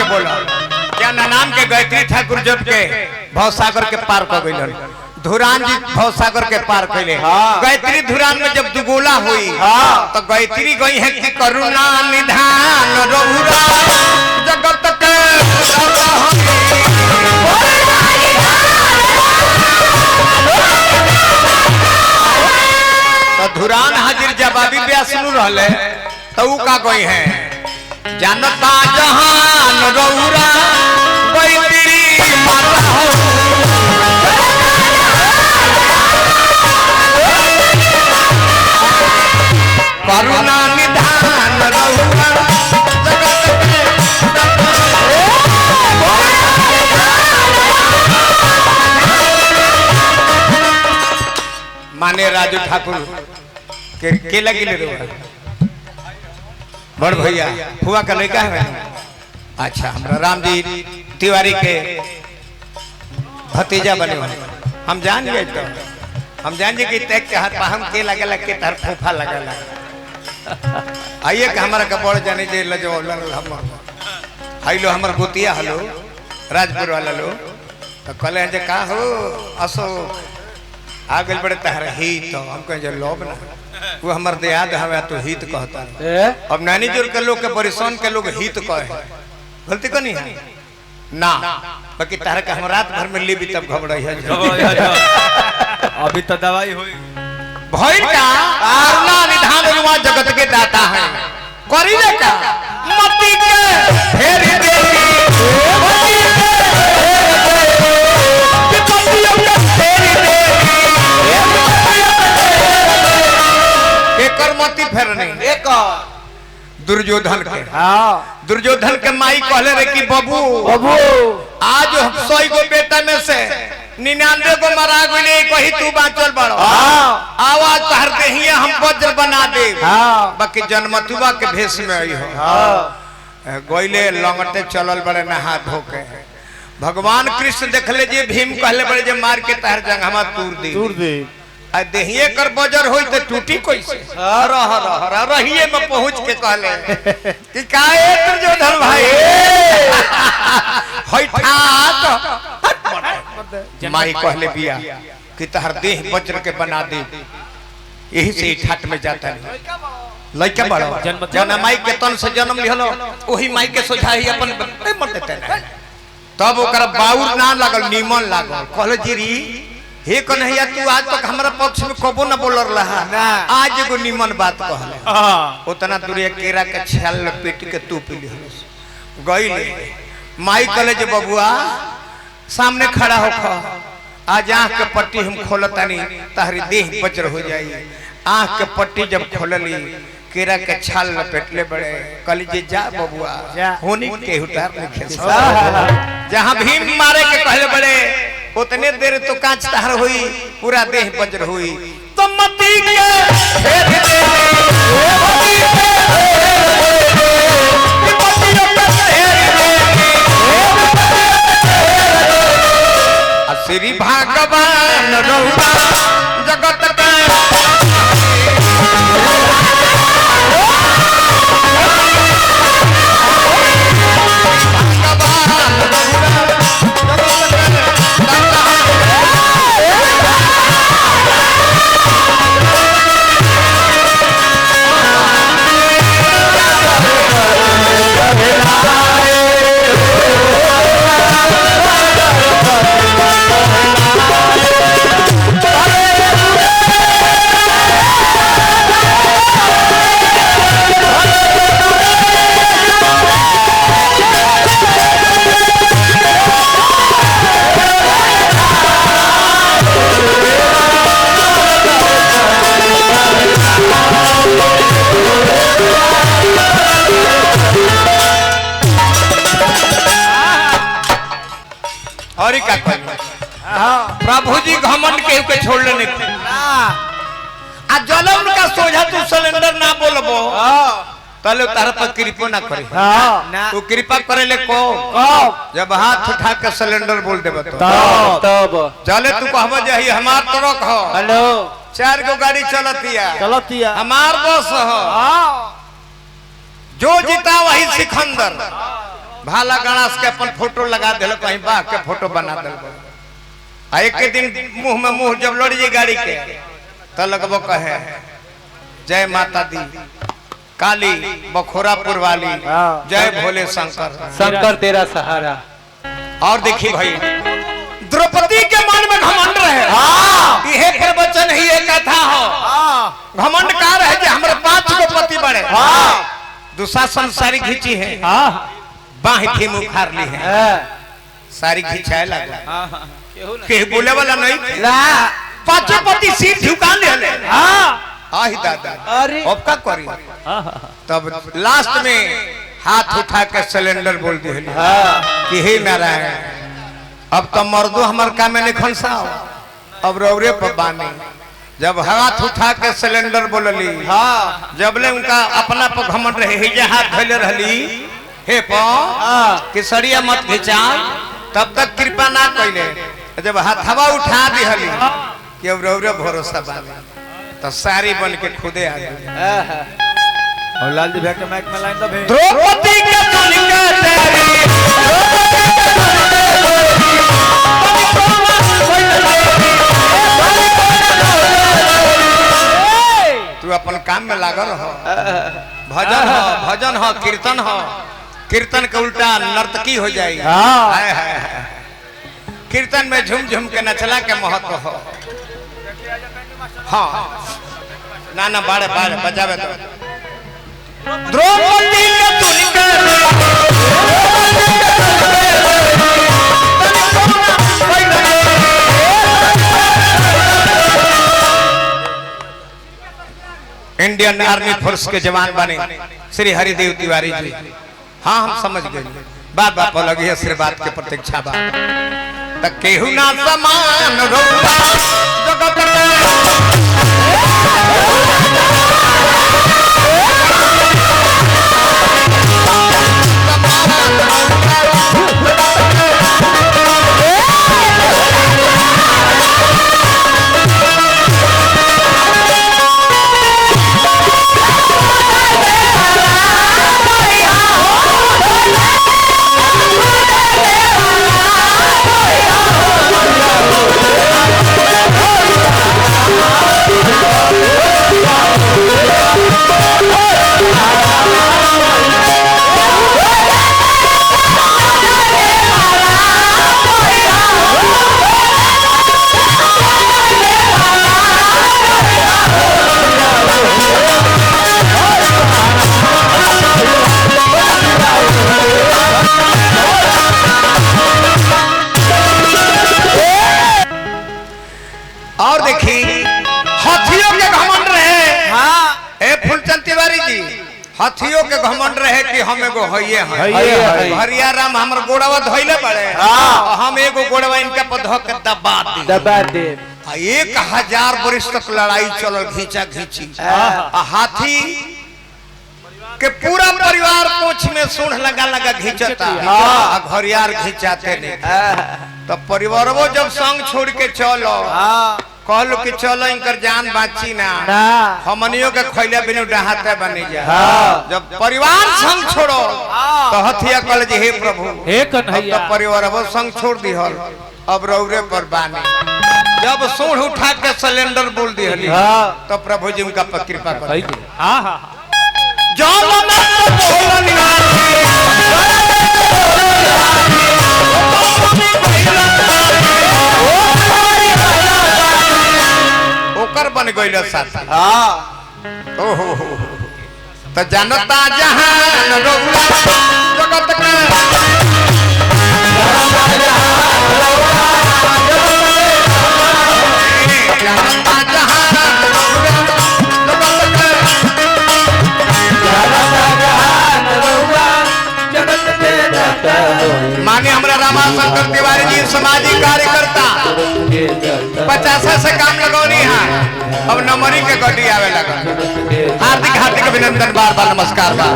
के बोला क्या नाम के गायत्री ठाकुर जब के भवसागर के पार कर गइलन धुरान जी भवसागर के पार कैले। गायत्री धुरान में जब दुगोला हुई तो गायत्री गई है कि करुणा निधान रघुरा जगत के तो धुरान हाजिर जवाबी ब्यासनु रहले तो ऊ का गई है जानता जहान रघुरा गायत्री माता हो करुणा निधान रघुरा माने राजू ठाकुर के लगी ले बड़ भैया फुआ का लड़का है। अच्छा हमरा राम जी तिवारी के भतीजा बने वाले हम जान गए तो हम जान जे कि तक के हाथ हम के लगे लग के तर फूफा लगा आइए कि हमारा कपड़ जाने जे लजो हम हाइलो हमर गोतिया हलो राजपुर वाला लो तो कहले जे का हो असो आगल बड़े तहर ही तो हम कहे जे लोभ ना वो हमर दयाद हवे तो हित कहता अब नानी जोर के लोग के परिसन के लोग हित कहे गलती को नहीं है ना बाकी तार का हम रात भर में लेबी तब घबराई है अभी तो दवाई हुई भइल का करुणा निधान रुआ जगत के दाता है करिले का मती के फेर देवी मती के पतियों के फेर देवी एकर मती फेर नहीं एक दुर्योधन के दुर्योधन के माई कहले रे कि बबू आज 100 गो बेटा में से 99 को मरा गए कही तू बाँचल बड़ो आवाज तहर दे हम वज्र बना दे बाकी जन्मतुआ के भेष में आई हो गोइले लंगटे चलल बड़े नहा धो के भगवान कृष्ण देखले जे भीम कहले बड़े जे मार के तहर जंघमा तूर दे देहिए कर बजर होई तो टूटी कैसे रहिए में पहुंच के कहले कि काहे दुर्योधन भाई होई ठाक माई कहले बिया कि तहर देह वज्र के बना दे यही से ठाट में जाता है लइका बड़ा जना माई के तन से जन्म लिहलो ओही माई के सोझाई अपन मत देते तब ओकर बाउर ना लागल नीमन लागल कहले जीरी हे कन्हैया तू आज तक हमारा पक्ष में कबो न बोल रहा आज एगो निमन बात कहले उतना दूरिया केरा के छाल लपेट के तू पी ली गई माई कहले जे बबुआ सामने खड़ा होख आज आँख के पट्टी हम खोलतानी तहरी देह वज्र हो जाई आँख के पट्टी जब खोलली केरा के छाल लपेटले बड़े कहली जे जा बबुआ होनी के उतार लिखे जहाँ भीम मारे के कहले बड़े उतने देर तो कांच तहर हुई पूरा देह वज्र हुई तो मती के फेर दे श्री भगवान रहुआ जगत के और क्या प्रभु जी घमंड के छोड़ लेने आ जलम का सोझा तू सिलेंडर ना बोलबो तले तार पर कृपा ना करे तू कृपा करे ले को जब हाथ उठा के सिलेंडर बोल देबो तब चले तू कहबो जे हमार ट्रक हो हेलो 4 गो गाड़ी चलतिया हमार बस हो जो जीता वही सिकंदर भाला गणास के अपन फोटो लगा दिल कहीं बाघ के फोटो बना दिल आ एक के दिन मुंह में मुंह जब लड़ जी गाड़ी के तो लगभग कहे जय माता दी काली बखोरापुर वाली जय भोले शंकर शंकर तेरा सहारा। और देखिए भाई द्रौपदी के मन में घमंड रहे यह प्रवचन ही एक कथा हो घमंड का रहे कि हमारे 5 गो पति बड़े दुशासन सारी खींची है बाह की मुखार ली है सारी खिंचाए लगा के बोले वाला नहीं 5 पति सिर झुका ले आही दादा अरे अब का करी तब लास्ट में हाथ उठा के सिलेंडर बोल दिए कि हे नारायण अब तो मर्दो हमार काम में नहीं खनसाओ अब रौरे पर बानी जब हाथ उठा के सिलेंडर बोलली जब ले उनका अपना पर घमंड रहे हे हाथ धोले रहली हे कि सड़िया मत घिचा तब तक कृपा ना कइले जब हाथवा उठा दिहली कि अब रौरे भरोसा बानी तो सारी बन के खुदे आ गई और लाल जी भैया के माइक में लाइन दो भे द्रौपदी के कलिका तेरी तू अपन काम में लागल हो भजन हो कीर्तन के उल्टा नर्तकी हो जाएगी हाय हाय कीर्तन में झूम झूम के नचला के महत्व हो हाँ ना बाड़े बाड़े बजावे तो द्रौपदी के कलिका इंडियन आर्मी फोर्स के जवान बने श्री हरिदेव तिवारी जी हाँ हम समझ गए बात बात लगी आशीर्वाद के प्रतीक्षा बात तक केहू ना समान रोता जगत और देखी हाथियों के घमंड रहे फूलचंद तिवारी जी हाथियों के घमंड रहे कि हम एगो हइये हैं हरिया राम हमर गोड़वा धइले बड़े हम एगो गोड़वा इनका पधो के दबा दे 1000 वर्ष तक लड़ाई चलल घींचा घींची हाथी के पूरा परिवार पोछ में सूंढ लगा लगा घींचता घरियार घींचाते नहीं तो परिवारवो जब संग छोड़ के चलो कहलो कि चलो इनकर जान बाची ना हमनियों के खैले बिनु डहाते बनी जा जब परिवार संग छोड़ो तो हथिया कल जी हे प्रभु हे कन्हैया तो परिवारवो संग छोड़ दिहल अब रौरे पर बानी जब सूंढ उठा के सिलेंडर बोल दिहली तो प्रभु जी उनका पर कृपा कर हां हां ओकर बन गइल साथी ओहो तो जानता जहान रौला जगत के जानता जहान माने हमरा रामाशंकर तिवारी जी सामाजिक कार्यकर्ता 50 से काम लगौनी है अब नंबरी के गड्डी आवे लगा हार्दिक हार्दिक अभिनंदन बार बार नमस्कार बा